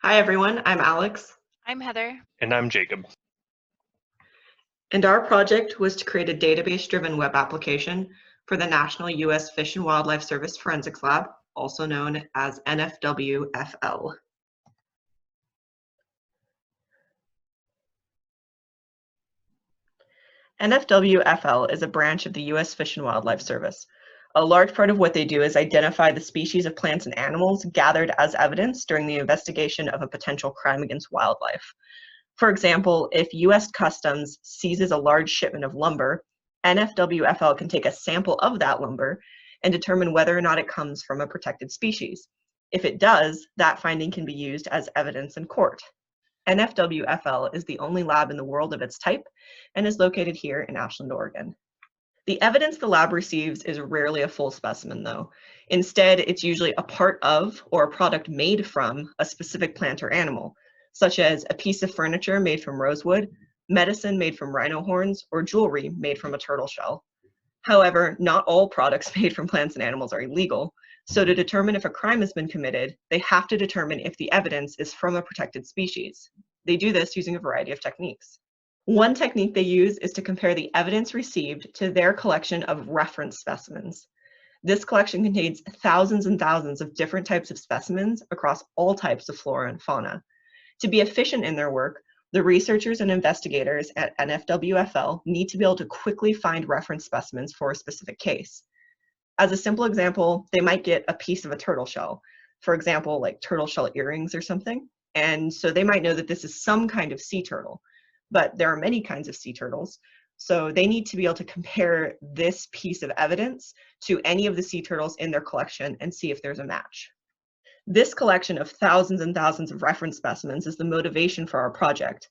Hi everyone, I'm Alex, I'm Heather. And I'm Jacob. and our project was to create a database-driven web application for the National U.S. Fish and Wildlife Service Forensics Lab, also known as NFWFL. NFWFL is a branch of the U.S. Fish and Wildlife Service. A large part of what they do is identify the species of plants and animals gathered as evidence during the investigation of a potential crime against wildlife. For example, if U.S. Customs seizes a large shipment of lumber, NFWFL can take a sample of that lumber and determine whether or not it comes from a protected species. If it does, that finding can be used as evidence in court. NFWFL is the only lab in the world of its type and is located here in Ashland, Oregon. The evidence the lab receives is rarely a full specimen, though. Instead, it's usually a part of or a product made from a specific plant or animal, such as a piece of furniture made from rosewood, medicine made from rhino horns, or jewelry made from a turtle shell. However, not all products made from plants and animals are illegal, so to determine if a crime has been committed, they have to determine if the evidence is from a protected species. They do this using a variety of techniques. One technique they use is to compare the evidence received to their collection of reference specimens. This collection contains thousands and thousands of different types of specimens across all types of flora and fauna. To be efficient in their work, the researchers and investigators at NFWFL need to be able to quickly find reference specimens for a specific case. As a simple example, they might get a piece of a turtle shell, for example, like turtle shell earrings or something, and so they might know that this is some kind of sea turtle, but there are many kinds of sea turtles, so they need to be able to compare this piece of evidence to any of the sea turtles in their collection and see if there's a match. This collection of thousands and thousands of reference specimens is the motivation for our project.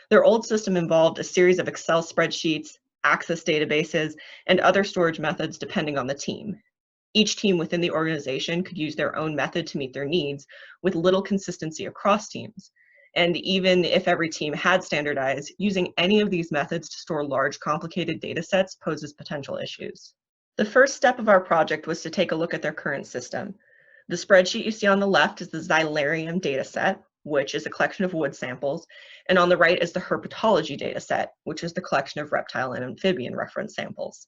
Their old system involved a series of Excel spreadsheets, Access databases, and other storage methods depending on the team. Each team within the organization could use their own method to meet their needs, with little consistency across teams. And even if every team had standardized, using any of these methods to store large, complicated data sets poses potential issues. The first step of our project was to take a look at their current system. The spreadsheet you see on the left is the xylarium dataset, which is a collection of wood samples, and on the right is the herpetology dataset, which is the collection of reptile and amphibian reference samples.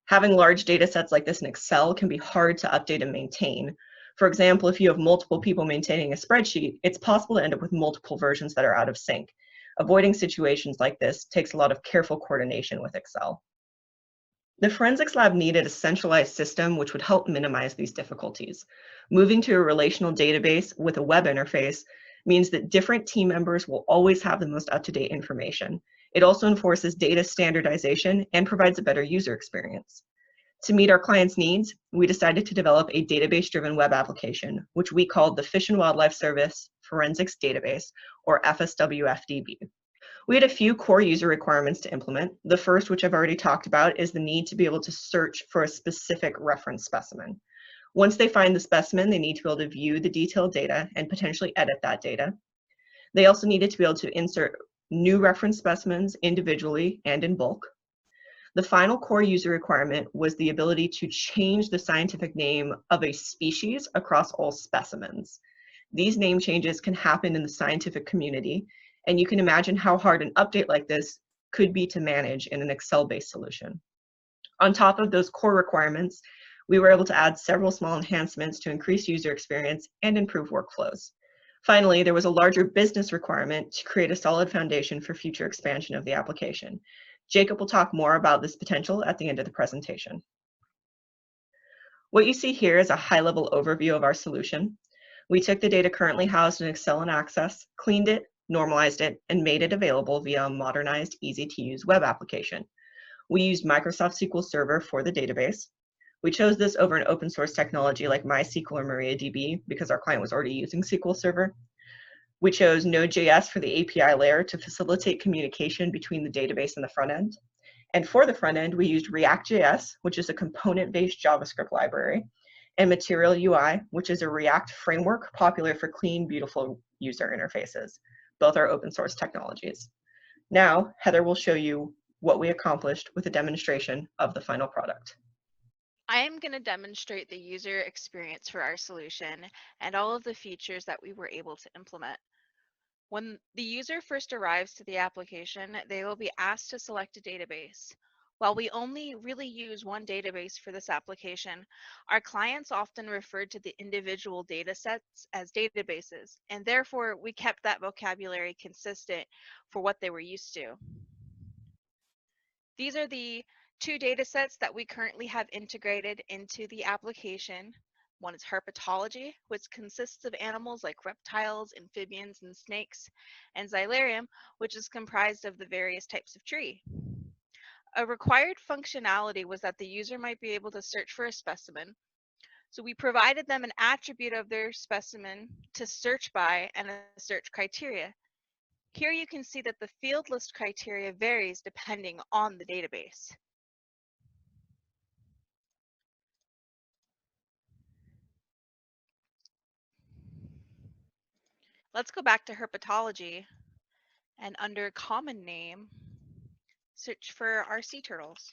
Having large datasets like this in Excel can be hard to update and maintain. For example, if you have multiple people maintaining a spreadsheet, it's possible to end up with multiple versions that are out of sync. Avoiding situations like this takes a lot of careful coordination with Excel. The forensics lab needed a centralized system which would help minimize these difficulties. Moving to a relational database with a web interface means that different team members will always have the most up-to-date information. It also enforces data standardization and provides a better user experience. To meet our clients' needs, we decided to develop a database-driven web application, which we called the Fish and Wildlife Service Forensics Database, or FSWFDB. We had a few core user requirements to implement. The first, which I've already talked about, is the need to be able to search for a specific reference specimen. Once they find the specimen, they need to be able to view the detailed data and potentially edit that data. They also needed to be able to insert new reference specimens individually and in bulk. The final core user requirement was the ability to change the scientific name of a species across all specimens. These name changes can happen in the scientific community, and you can imagine how hard an update like this could be to manage in an Excel-based solution. On top of those core requirements, we were able to add several small enhancements to increase user experience and improve workflows. Finally, there was a larger business requirement to create a solid foundation for future expansion of the application. Jacob will talk more about this potential at the end of the presentation. What you see here is a high-level overview of our solution. We took the data currently housed in Excel and Access, cleaned it, normalized it, and made it available via a modernized, easy-to-use web application. We used Microsoft SQL Server for the database. We chose this over an open source technology like MySQL or MariaDB because our client was already using SQL Server. We chose Node.js for the API layer to facilitate communication between the database and the front end. And for the front end, we used React.js, which is a component-based JavaScript library, and Material UI, which is a React framework popular for clean, beautiful user interfaces. Both are open source technologies. Now, Heather will show you what we accomplished with a demonstration of the final product. I am going to demonstrate the user experience for our solution and all of the features that we were able to implement. When the user first arrives to the application, they will be asked to select a database. While we only really use one database for this application, our clients often refer to the individual data sets as databases, and therefore we kept that vocabulary consistent for what they were used to. These are the two data sets that we currently have integrated into the application. One is herpetology, which consists of animals like reptiles, amphibians, and snakes, and xylarium, which is comprised of the various types of tree. A required functionality was that the user might be able to search for a specimen. So we provided them an attribute of their specimen to search by and a search criteria. Here you can see that the field list criteria varies depending on the database. Let's go back to herpetology and under common name, search for our sea turtles.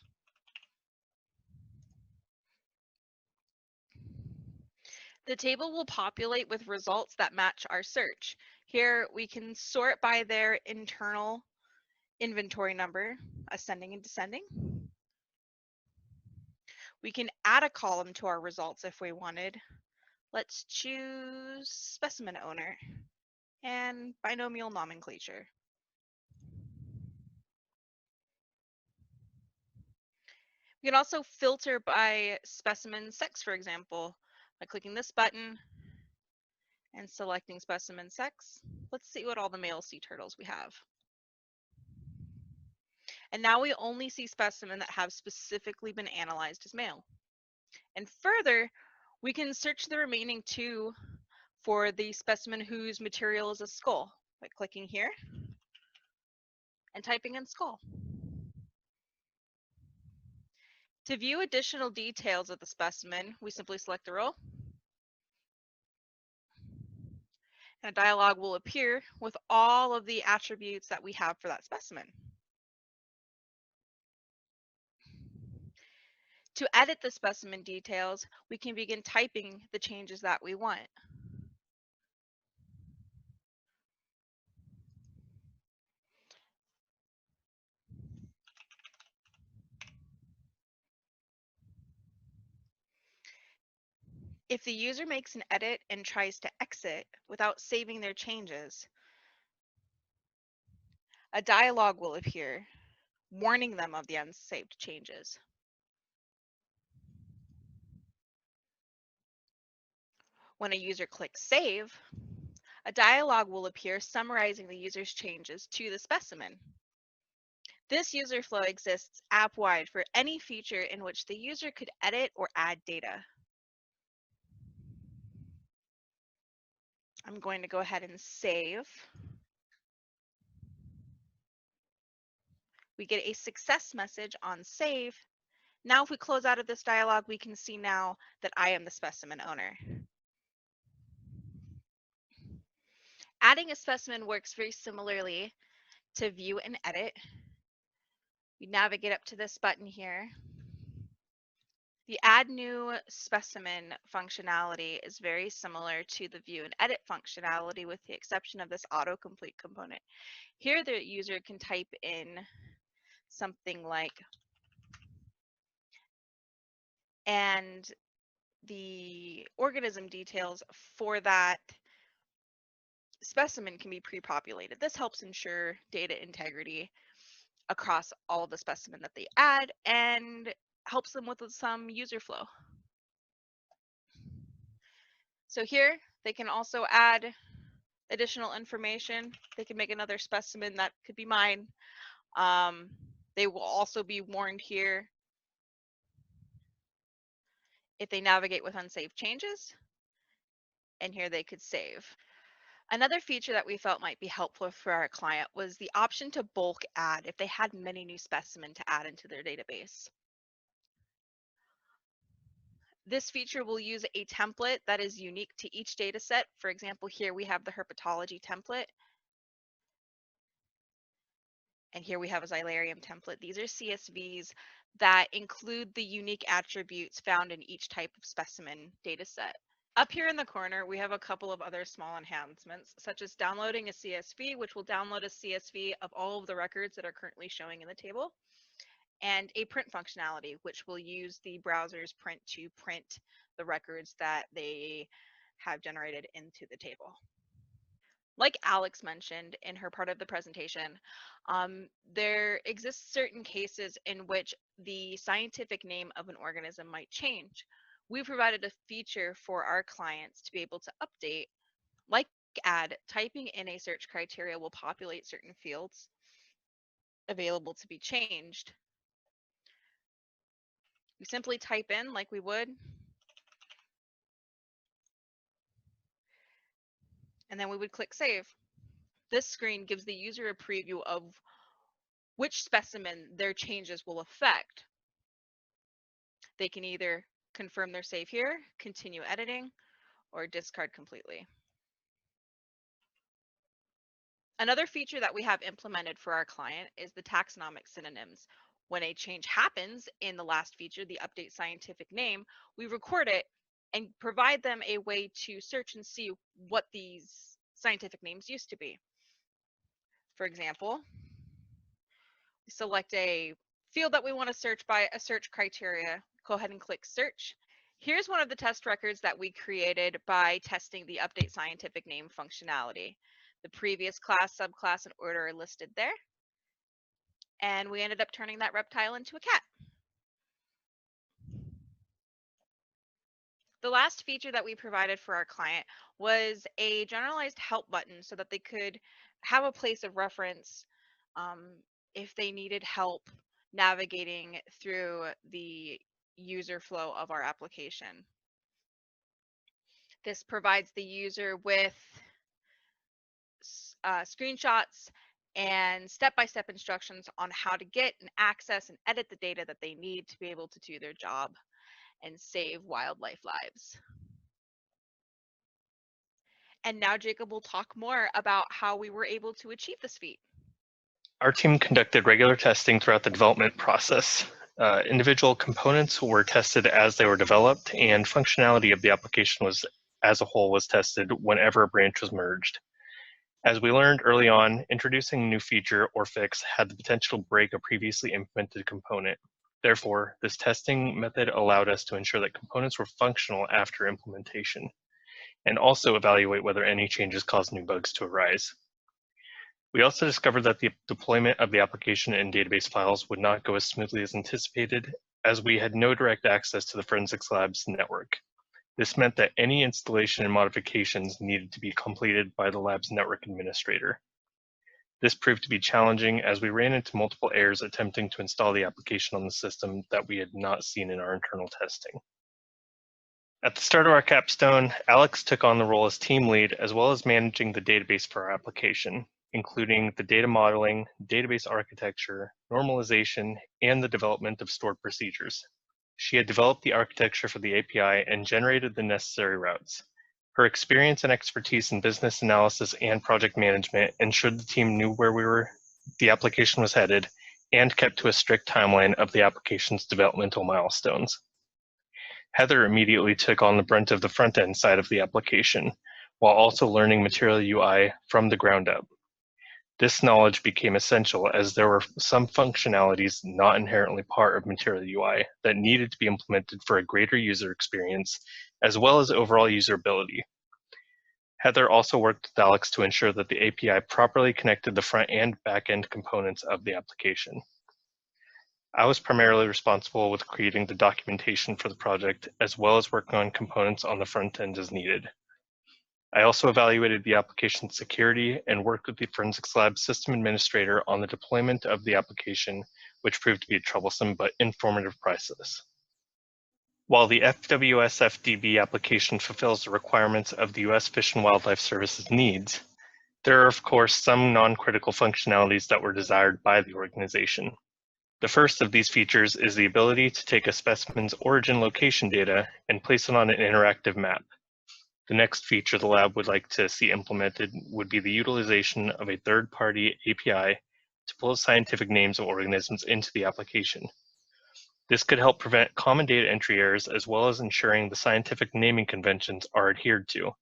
The table will populate with results that match our search. Here we can sort by their internal inventory number, ascending and descending. We can add a column to our results if we wanted. Let's choose specimen owner and binomial nomenclature. We can also filter by specimen sex, for example, by clicking this button and selecting specimen sex. Let's see what all the male sea turtles we have. And now we only see specimens that have specifically been analyzed as male. And further, we can search the remaining two for the specimen whose material is a skull by clicking here and typing in skull. To view additional details of the specimen, we simply select the row, and a dialog will appear with all of the attributes that we have for that specimen. To edit the specimen details, we can begin typing the changes that we want. If the user makes an edit and tries to exit without saving their changes, a dialog will appear warning them of the unsaved changes. When a user clicks save, a dialog will appear summarizing the user's changes to the specimen. This user flow exists app-wide for any feature in which the user could edit or add data. I'm going to go ahead and save. We get a success message on save. Now if we close out of this dialog, we can see now that I am the specimen owner. Adding a specimen works very similarly to view and edit. We navigate up to this button here. The add new specimen functionality is very similar to the view and edit functionality with the exception of this autocomplete component. Here the user can type in something like, and the organism details for that specimen can be pre-populated. This helps ensure data integrity across all the specimen that they add and helps them with some user flow. So here they can also add additional information. They can make another specimen that could be mine. They will also be warned here if they navigate with unsaved changes, and here they could save. Another feature that we felt might be helpful for our client was the option to bulk add if they had many new specimens to add into their database. This feature will use a template that is unique to each data set. For example, here we have the herpetology template, and here we have a xylarium template. These are CSVs that include the unique attributes found in each type of specimen data set. Up here in the corner, we have a couple of other small enhancements, such as downloading a CSV, which will download a CSV of all of the records that are currently showing in the table, and a print functionality, which will use the browser's print to print the records that they have generated into the table. Like Alex mentioned in her part of the presentation, there exists certain cases in which the scientific name of an organism might change. We provided a feature for our clients to be able to update, like add, typing in a search criteria will populate certain fields available to be changed. We simply type in like we would, and then we would click save. This screen gives the user a preview of which specimen their changes will affect. They can either confirm their save here, continue editing, or discard completely. Another feature that we have implemented for our client is the taxonomic synonyms. When a change happens in the last feature, the update scientific name, we record it and provide them a way to search and see what these scientific names used to be. For example, we select a field that we want to search by a search criteria, go ahead and click search. Here's one of the test records that we created by testing the update scientific name functionality. The previous class, subclass, and order are listed there. And we ended up turning that reptile into a cat. The last feature that we provided for our client was a generalized help button so that they could have a place of reference if they needed help navigating through the user flow of our application. This provides the user with screenshots and step-by-step instructions on how to get and access and edit the data that they need to be able to do their job and save wildlife lives. And now Jacob will talk more about how we were able to achieve this feat. Our team conducted regular testing throughout the development process. Individual components were tested as they were developed, and functionality of the application as a whole was tested whenever a branch was merged. As we learned early on, introducing a new feature or fix had the potential to break a previously implemented component. Therefore, this testing method allowed us to ensure that components were functional after implementation, and also evaluate whether any changes caused new bugs to arise. We also discovered that the deployment of the application and database files would not go as smoothly as anticipated, as we had no direct access to the Forensics Labs network. This meant that any installation and modifications needed to be completed by the lab's network administrator. This proved to be challenging as we ran into multiple errors attempting to install the application on the system that we had not seen in our internal testing. At the start of our capstone, Alex took on the role as team lead as well as managing the database for our application, including the data modeling, database architecture, normalization, and the development of stored procedures. She had developed the architecture for the API and generated the necessary routes. Her experience and expertise in business analysis and project management ensured the team knew where the application was headed and kept to a strict timeline of the application's developmental milestones. Heather immediately took on the brunt of the front-end side of the application, while also learning Material UI from the ground up. This knowledge became essential as there were some functionalities not inherently part of Material UI that needed to be implemented for a greater user experience, as well as overall usability. Heather also worked with Alex to ensure that the API properly connected the front and back-end components of the application. I was primarily responsible with creating the documentation for the project, as well as working on components on the front end as needed. I also evaluated the application's security and worked with the Forensics Lab system administrator on the deployment of the application, which proved to be a troublesome but informative process. While the NFWFL application fulfills the requirements of the U.S. Fish and Wildlife Service's needs, there are of course some non-critical functionalities that were desired by the organization. The first of these features is the ability to take a specimen's origin location data and place it on an interactive map. The next feature the lab would like to see implemented would be the utilization of a third-party API to pull scientific names of organisms into the application. This could help prevent common data entry errors as well as ensuring the scientific naming conventions are adhered to.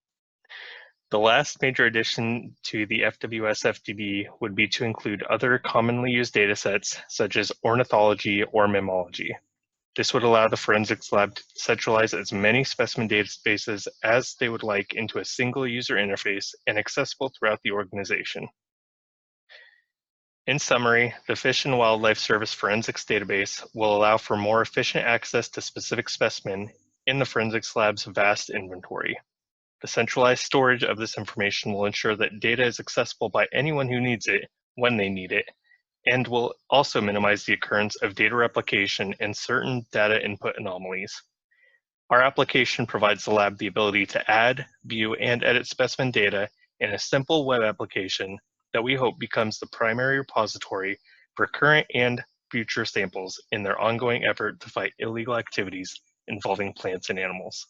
The last major addition to the FWS-FDB would be to include other commonly used datasets such as ornithology or mammalogy. This would allow the forensics lab to centralize as many specimen databases as they would like into a single user interface and accessible throughout the organization. In summary, the Fish and Wildlife Service Forensics Database will allow for more efficient access to specific specimen in the forensics lab's vast inventory. The centralized storage of this information will ensure that data is accessible by anyone who needs it when they need it, and will also minimize the occurrence of data replication and certain data input anomalies. Our application provides the lab the ability to add, view, and edit specimen data in a simple web application that we hope becomes the primary repository for current and future samples in their ongoing effort to fight illegal activities involving plants and animals.